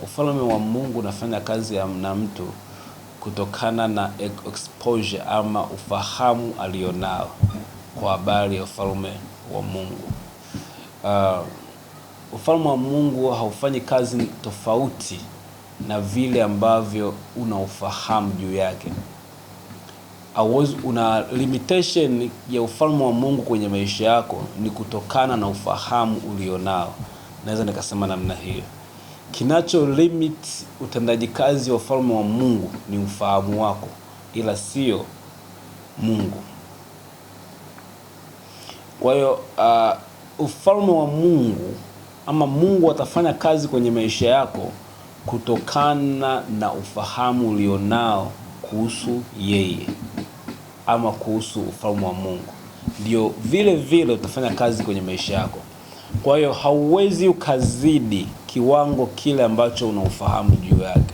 Ufalme wa Mungu unafanya kazi na mtu kutokana na exposure ama ufahamu alionao kwa habari ya ufalme wa Mungu. Ufalme wa Mungu haufanyi kazi tofauti na vile ambavyo unaufahamu juu yake. Una limitation ya ufalme wa Mungu kwenye maisha yako ni kutokana na ufahamu ulionao. Naweza nikasema namna hiyo. Kinacho limit utendaji kazi wa ufalme wa Mungu ni ufahamu wako, ila sio Mungu. Kwa hiyo ufalme wa Mungu ama Mungu atafanya kazi kwenye maisha yako kutokana na ufahamu ulionao kuhusu yeye ama kuhusu ufalme wa Mungu. Ndio vile vile utafanya kazi kwenye maisha yako. Kwa hiyo hauwezi ukazidi kiwango kile ambacho unaufahamu juu yake.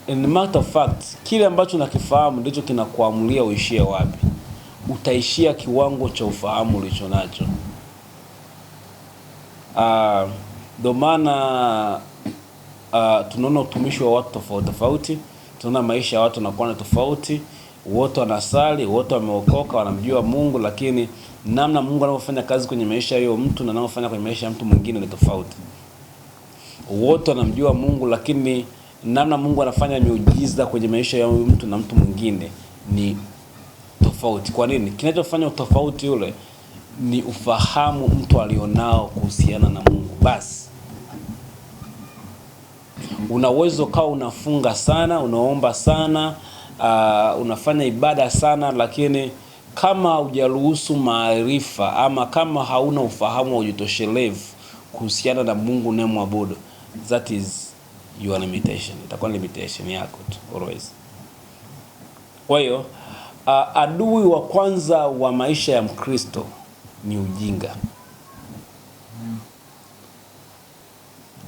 In matter of fact, kile ambacho unakifahamu ndicho kinakuamulia uishie wapi. Utaishia kiwango cha ufahamu ulicho nacho. Ndio maana tunaona utumishi wa watu tofauti tofauti, tunaona maisha ya watu yanakuwa tofauti, wote wanasali, wote wameokoka, wanamjua Mungu, lakini namna Mungu anavyofanya kazi kwenye maisha ya mtu na anavyofanya kwenye maisha ya mtu mwingine ni tofauti. Wote wanamjua Mungu, lakini namna Mungu anafanya miujiza kwenye maisha ya mtu na mtu mwingine ni tofauti. Kwa nini? Kinachofanya utofauti ule ni ufahamu mtu alionao kuhusiana na Mungu. Basi una uwezo kama unafunga sana, unaomba sana, unafanya ibada sana, lakini kama hujaruhusu maarifa ama kama hauna ufahamu wa ujitoshelevu kuhusiana na Mungu unayemwabudu, that is your limitation. Itakuwa limitation yako tu always. Kwa hiyo adui wa kwanza wa maisha ya Mkristo ni ujinga.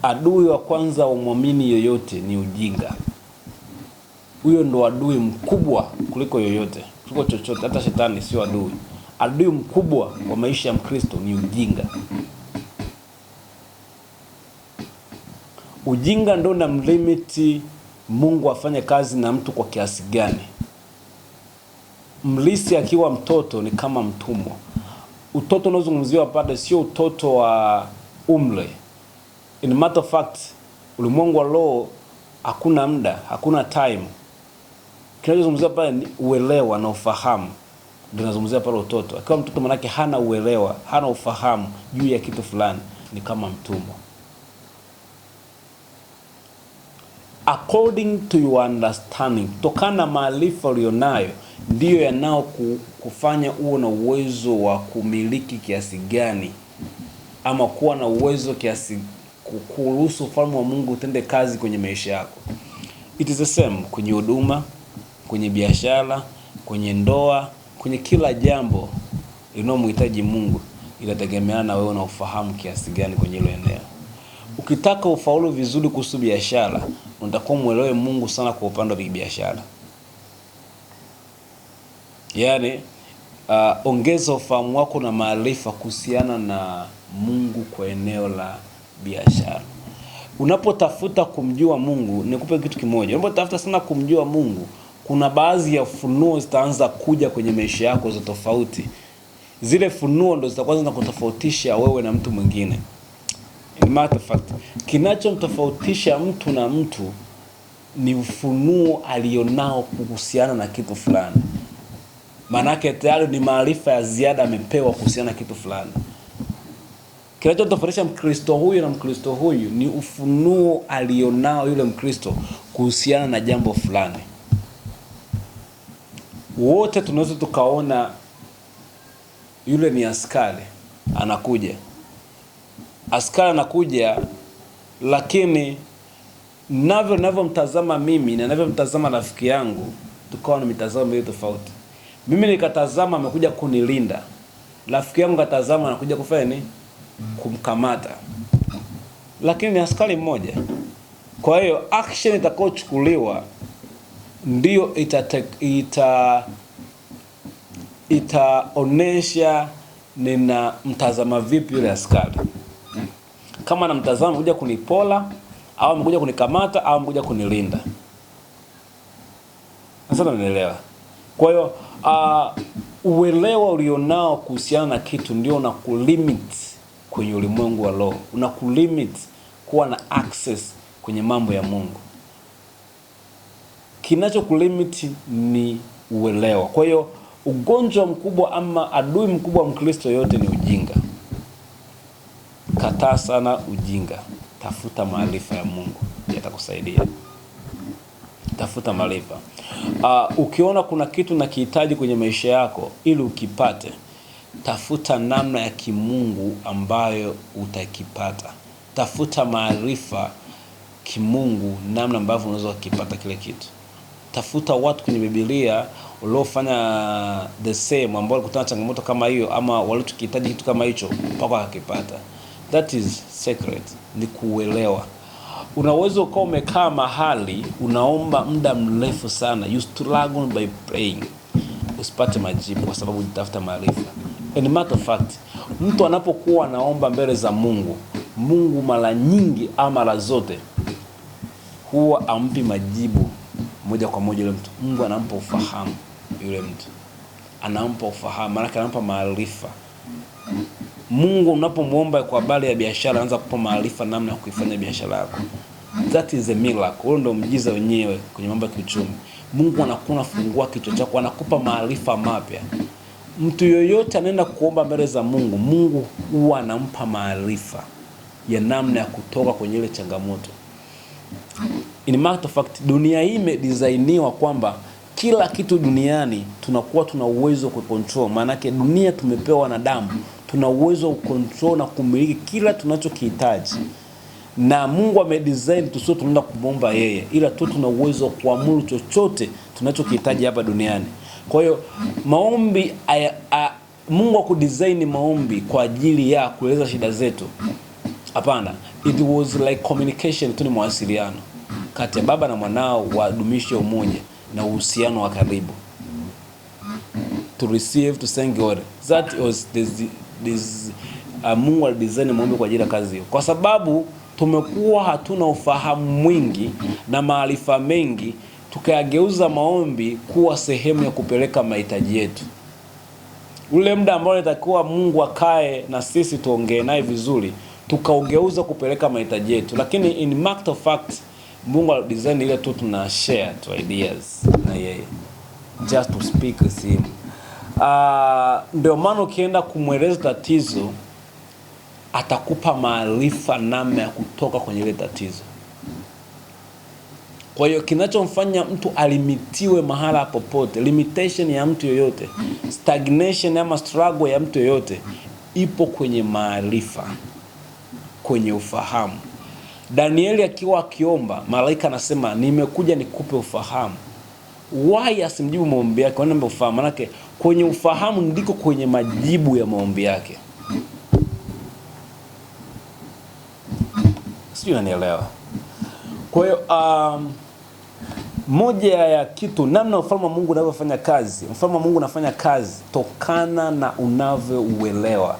Adui wa kwanza wa muumini yoyote ni ujinga. Huyo ndo adui mkubwa kuliko yoyote, kuliko chochote. Hata shetani sio adui. Adui mkubwa wa maisha ya Mkristo ni ujinga. Ujinga ndo unamlimiti Mungu afanye kazi na mtu kwa kiasi gani. Mlisi akiwa mtoto ni kama mtumwa. Utoto unaozungumziwa pale sio utoto wa umri. In matter of fact, ulimwengu wa roho hakuna muda, hakuna time. Kinachozungumziwa pale ni uelewa na ufahamu. Ndio nazungumzia pale utoto. Akiwa mtoto manake hana uelewa, hana ufahamu juu ya kitu fulani, ni kama mtumwa. According to your understanding, tokana na maarifa ulionayo, ndiyo yanao kufanya uwe na uwezo wa kumiliki kiasi gani ama kuwa na uwezo kiasi kuruhusu ufalme wa Mungu utende kazi kwenye maisha yako. It is the same kwenye huduma, kwenye biashara, kwenye ndoa, kwenye kila jambo linalomhitaji Mungu. Inategemeana na wewe na ufahamu kiasi gani kwenye hilo eneo. Ukitaka ufaulu vizuri kuhusu biashara, unatakiwa muelewe Mungu sana kwa upande wa biashara. Yaani ongeza ufahamu wako na maarifa kuhusiana na Mungu kwa eneo la biashara. Unapotafuta kumjua Mungu, nikupe kitu kimoja. Unapotafuta sana kumjua Mungu, kuna baadhi ya funuo zitaanza kuja kwenye maisha yako za tofauti. Zile funuo ndo zitakuwa zinakutofautisha wewe na mtu mwingine. In matter of fact, kinachomtofautisha mtu na mtu ni ufunuo alionao kuhusiana na kitu fulani. Manake tayari ni maarifa ya ziada amepewa kuhusiana na kitu fulani. Kinachotofautisha Mkristo huyu na Mkristo huyu ni ufunuo alionao yule Mkristo kuhusiana na jambo fulani. Wote tunaweza tukaona yule ni askari anakuja. Askari anakuja, lakini ninavyomtazama mimi na ninavyomtazama rafiki yangu, tukawa na mitazamo miwili tofauti. Mimi nikatazama amekuja kunilinda. Rafiki yangu katazama anakuja kufanya nini? Kumkamata. Lakini ni askari mmoja. Kwa hiyo action itakayochukuliwa ndio itaonesha nina mtazama vipi yule askari. kama anamtazama amekuja kunipola au amekuja kunikamata au amekuja kunilinda. Sasa unaelewa? Kwa hiyo uelewa ulionao kuhusiana na kitu ndio unakulimit kwenye ulimwengu wa roho. Unakulimit kuwa na access kwenye mambo ya Mungu. Kinachokulimit ni uelewa. Kwa hiyo ugonjwa mkubwa ama adui mkubwa wa Mkristo yote ni ujinga. Kataa sana ujinga. Tafuta maarifa ya Mungu, yatakusaidia. Tafuta maarifa. Ukiona kuna kitu unakihitaji kwenye maisha yako ili ukipate, tafuta namna ya kimungu ambayo utakipata. Tafuta maarifa kimungu namna ambavyo unaweza kukipata kile kitu. Tafuta watu kwenye Biblia waliofanya the same, ambao walikutana changamoto kama hiyo ama walichokihitaji kitu kama hicho mpaka wakakipata. That is secret, ni kuelewa. Unaweza ukawa umekaa mahali unaomba muda mrefu sana, you struggle by praying, usipate majibu kwa sababu unatafuta maarifa. And matter of fact, mtu anapokuwa anaomba mbele za Mungu, Mungu mara nyingi ama mara zote huwa ampi majibu moja kwa moja yule mtu. Mungu anampa ufahamu yule mtu. Anampa ufahamu, maana anampa maarifa. Mungu unapomuomba kwa habari ya biashara, anaanza kukupa maarifa namna ya kuifanya biashara yako. That is a miracle. Huo ndio muujiza wenyewe kwenye mambo ya kiuchumi. Mungu anakuwa fungua kichwa chako, anakupa maarifa mapya. Mtu yoyote anaenda kuomba mbele za Mungu, Mungu huwa anampa maarifa ya namna ya kutoka kwenye ile changamoto. In matter of fact, dunia hii imedesigniwa kwamba kila kitu duniani tunakuwa tuna uwezo ku control. Maana yake dunia tumepewa wanadamu, tuna uwezo ku control na kumiliki kila tunachokihitaji. Na Mungu amedesign tusio tunaenda kumomba yeye, ila tu tuna uwezo kuamuru chochote tunachokihitaji hapa duniani. Kwa hiyo maombi Mungu akudesign maombi kwa ajili ya kueleza shida zetu. Hapana, it was like communication, tu ni mawasiliano kati ya baba na mwanao, wadumishe umoja na uhusiano wa karibu. To receive, to thank God. That was this Mungu alidesign maombi kwa ajili ya kazi hiyo. Kwa sababu tumekuwa hatuna ufahamu mwingi na maarifa mengi, tukayageuza maombi kuwa sehemu ya kupeleka mahitaji yetu. Ule muda ambao inatakiwa Mungu akae na sisi tuongee naye vizuri, tukaugeuza kupeleka mahitaji yetu. Lakini in matter of fact, Mungu alidesign ile tu tuna share to ideas na yeye, just to speak with him. Ndio maana ukienda kumweleza tatizo, atakupa maarifa namna ya kutoka kwenye ile tatizo. Kwa hiyo kinachomfanya mtu alimitiwe mahala popote, limitation ya mtu yoyote, stagnation ama struggle ya mtu yoyote, ipo kwenye maarifa, kwenye ufahamu. Danieli akiwa akiomba, malaika anasema nimekuja nikupe ufahamu. Why asimjibu maombi yake? Wanaomba ufahamu. Manake kwenye ufahamu ndiko kwenye majibu ya maombi yake. Sijui unanielewa. Kwa hiyo moja ya kitu namna ufalme wa Mungu unavyofanya kazi. Ufalme wa Mungu unafanya kazi tokana na unavyouelewa,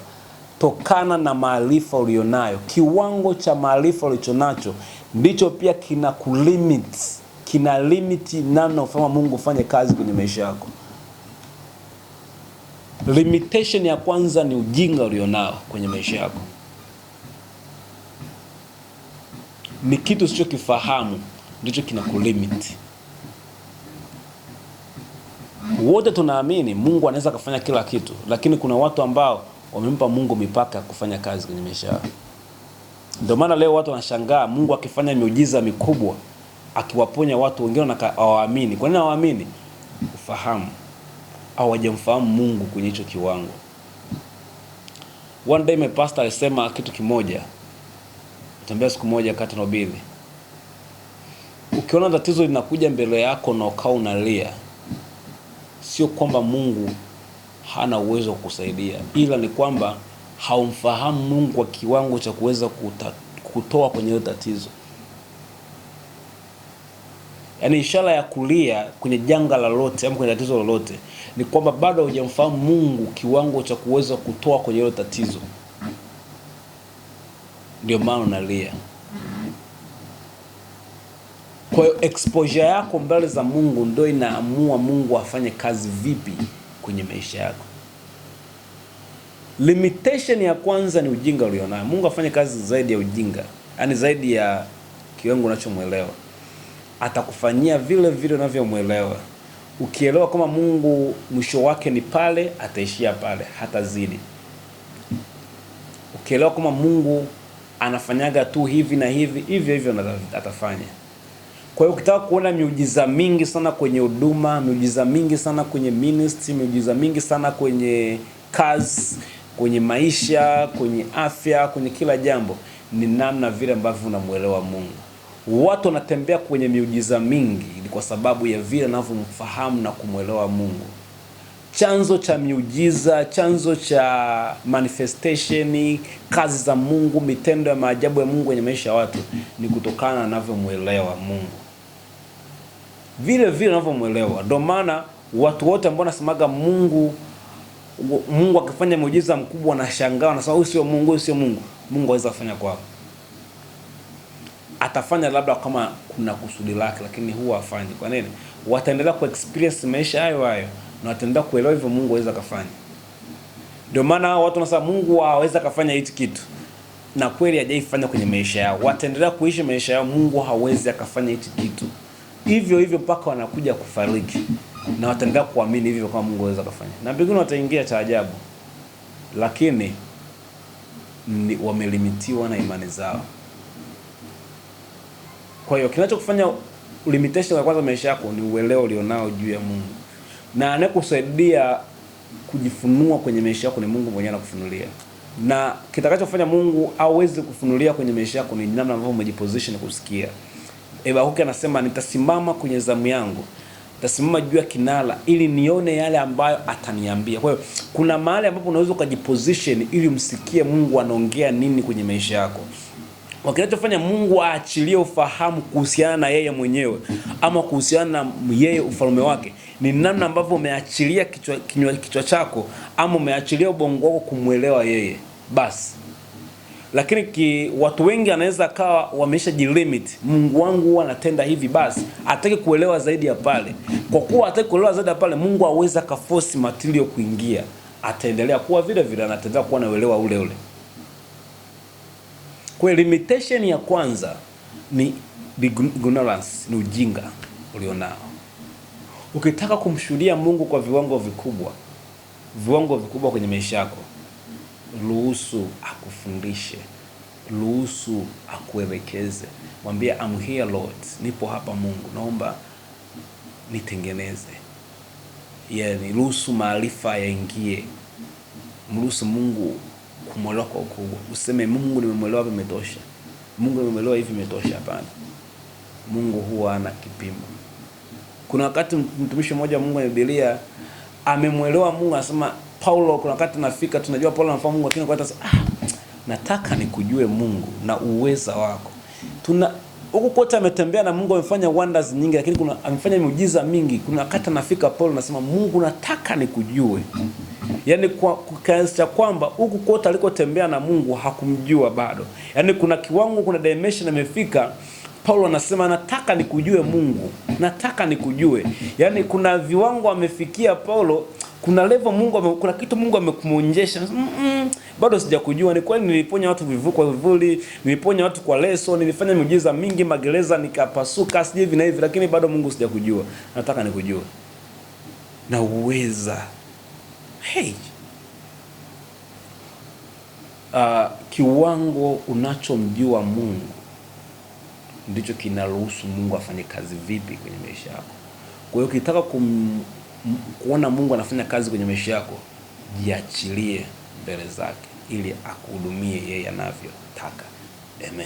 tokana na maarifa ulionayo. Kiwango cha maarifa ulichonacho ndicho pia kina kulimit, kina limit namna ufalme wa Mungu ufanye kazi kwenye maisha yako. Limitation ya kwanza ni ujinga ulionao kwenye maisha yako. Ni kitu usichokifahamu ndicho kina kulimit. Wote tunaamini Mungu anaweza kufanya kila kitu, lakini kuna watu ambao wamempa Mungu mipaka kufanya kazi kwenye maisha yao. Ndio maana leo watu wanashangaa Mungu akifanya miujiza mikubwa, akiwaponya watu, wengine hawaamini. Kwa nini hawaamini? Ufahamu, au hawajamfahamu Mungu kwenye hicho kiwango. One day my pastor alisema kitu kimoja. Tembea siku moja kati na Bili. Ukiona tatizo linakuja mbele yako na ukao unalia, sio kwamba Mungu hana uwezo wa kukusaidia, ila ni kwamba haumfahamu Mungu kwa kiwango cha kuweza kutoa kwenye hilo tatizo. Yaani ishara ya kulia kwenye janga lolote ama kwenye tatizo lolote ni kwamba bado hujamfahamu Mungu kiwango cha kuweza kutoa kwenye hilo tatizo. ndio maana unalia. Kwa hiyo exposure yako mbele za Mungu ndio inaamua Mungu afanye kazi vipi kwenye maisha yako. Limitation ya kwanza ni ujinga ulionayo. Mungu afanye kazi zaidi ya ujinga, yaani zaidi ya kiwango unachomuelewa. Atakufanyia vile vile unavyomuelewa. Ukielewa kama Mungu mwisho wake ni pale, ataishia pale, hatazidi. Ukielewa kama Mungu anafanyaga tu hivi na hivi, hivyo atafanya. Kwa hiyo ukitaka kuona miujiza mingi sana kwenye huduma, miujiza mingi sana kwenye ministry, miujiza mingi sana kwenye kazi, kwenye maisha, kwenye afya, kwenye kila jambo, ni namna vile ambavyo unamuelewa Mungu. Watu wanatembea kwenye miujiza mingi ni kwa sababu ya vile wanavyomfahamu na kumuelewa Mungu. Chanzo cha miujiza, chanzo cha manifestation, kazi za Mungu, mitendo ya maajabu ya Mungu kwenye maisha ya watu ni kutokana na wanavyomuelewa Mungu. Vile vile wanavyomuelewa. Ndio maana watu wote ambao wanasemaga Mungu akifanya muujiza mkubwa wanashangaa, wanasema huyu sio Mungu, huyu sio Mungu. Mungu hawezi kufanya kwao. Atafanya labda kama kuna kusudi lake, lakini huwa hafanyi. Kwa nini? Wataendelea ku experience maisha hayo na wataendelea kuelewa hivyo Mungu hawezi kufanya. Ndio maana watu wanasema Mungu hawezi kufanya hichi kitu, na kweli hajaifanya kwenye maisha yao. Wataendelea kuishi maisha yao, Mungu hawezi kufanya hichi kitu. Hivyo mpaka wanakuja kufariki, na wataendelea kuamini hivyo kama Mungu hawezi kufanya. Na mbinguni wataingia cha ajabu, lakini wamelimitiwa na imani zao. Kwa hiyo kinachokufanya limitation ya kwanza maisha yako ni uelewa ulionao juu ya Mungu. Na anayekusaidia kujifunua kwenye maisha yako ni Mungu mwenyewe anakufunulia. Na kitakachofanya Mungu aweze kufunulia kwenye maisha yako ni namna ambavyo umejiposition kusikia. Habakuki anasema nitasimama kwenye zamu yangu, nitasimama juu ya kinara ili nione yale ambayo ataniambia. Kwa hiyo kuna mahali ambapo unaweza kujiposition ili umsikie Mungu anaongea nini kwenye maisha yako. Wakinachofanya Mungu aachilie ufahamu kuhusiana na yeye mwenyewe ama kuhusiana na yeye ufalme wake ni namna ambavyo umeachilia kichwa chako ama umeachilia ubongo wako kumuelewa yeye. Basi. Lakini watu wengi anaweza kawa wameisha jilimit, Mungu wangu huwa anatenda hivi, basi hataki kuelewa zaidi ya pale. Kwa kuwa hataki kuelewa zaidi ya pale, Mungu hawezi kaforce material kuingia. Ataendelea kuwa vile vile, anaendelea kuwa na uelewa ule. Kwa limitation ya kwanza ni ignorance, ni ujinga ulionao. Ukitaka kumshuhudia Mungu kwa viwango vikubwa kwenye maisha yako, ruhusu akufundishe, ruhusu akuelekeze. Mwambie I'm here Lord, nipo hapa Mungu, naomba nitengeneze. Yani ruhusu maarifa yaingie. Mruhusu Mungu kumwelewa kwa ukubwa. Useme Mungu nimemwelewa hivi imetosha. Mungu nimemwelewa hivi imetosha, hapana. Mungu huwa ana kipimo. Kuna wakati mtumishi mmoja Mungu wa Biblia amemwelewa Mungu, anasema Paulo, kuna wakati nafika tunajua Paulo anafahamu Mungu, lakini kwa hata nataka nikujue Mungu na uweza wako. Huko kote ametembea na Mungu, amefanya wonders nyingi, lakini amefanya miujiza mingi. Kuna wakati nafika Paulo anasema Mungu nataka nikujue. Yaani kwa kiasi cha kwamba huko kote alikotembea na Mungu hakumjua bado. Yaani kuna kiwango, kuna dimension amefika, Paulo anasema nataka nikujue Mungu, nataka nikujue. Yaani kuna viwango amefikia Paulo, kuna level Mungu kuna kitu Mungu amekumuonyesha. Bado sijakujua. Ni kweli niliponya watu kwa vivuli, niliponya watu kwa leso, nilifanya miujiza mingi, magereza nikapasuka, sije hivi na hivi, lakini bado Mungu sijakujua. Nataka nikujue. Na uweza. Kiwango unachomjua Mungu ndicho kinaruhusu Mungu afanye kazi vipi kwenye maisha yako. Kwa hiyo ukitaka kuona Mungu anafanya kazi kwenye maisha yako, jiachilie mbele zake ili akuhudumie yeye anavyotaka. Amen.